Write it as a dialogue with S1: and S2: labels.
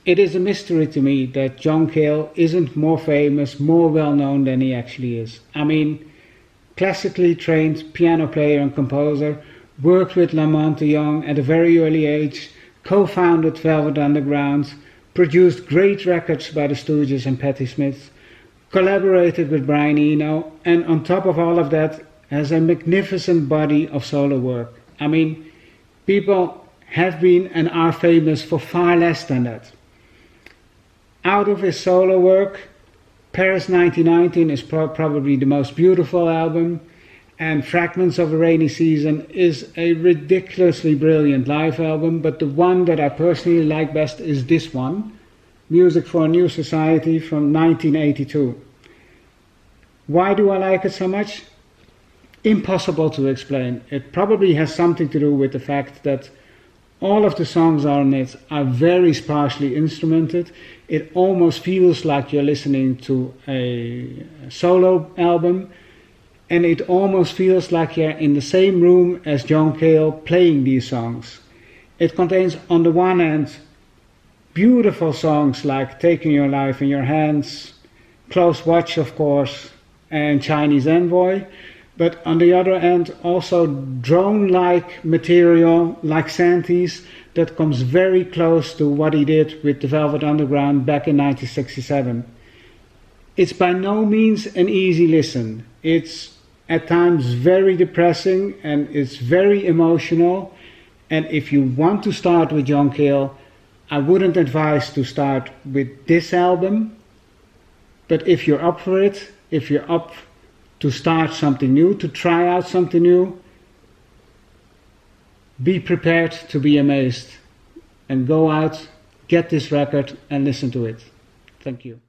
S1: It is a mystery to me that John Cale isn't more famous, more well known than he actually is. I mean, classically trained piano player and composer, worked with Lamont de Young at a very early age, co-founded Velvet Underground, produced great records by the Stooges and Patti Smith, collaborated with Brian Eno, and on top of all of that, has a magnificent body of solo work. I mean, people have been and are famous for far less than that. Out of his solo work, Paris 1919 is probably the most beautiful album, and Fragments of a Rainy Season is a ridiculously brilliant live album, but the one that I personally like best is this one, Music for a New Society from 1982. Why do I like it so much? Impossible to explain. It probably has something to do with the fact that all of the songs on it are very sparsely instrumented. It almost feels like you're listening to a solo album, and it almost feels like you're in the same room as John Cale playing these songs. It contains, on the one hand, beautiful songs like Taking Your Life in Your Hands, Close Watch, of course, and Chinese Envoy, but on the other hand also drone-like material like Santis that comes very close to what he did with the Velvet Underground back in 1967. It's by no means an easy listen. It's at times very depressing and it's very emotional, and if you want to start with John Cale, I wouldn't advise to start with this album, but if you're up for it, if you're up to start something new, to try out something new, be prepared to be amazed and go out, get this record and listen to it. Thank you.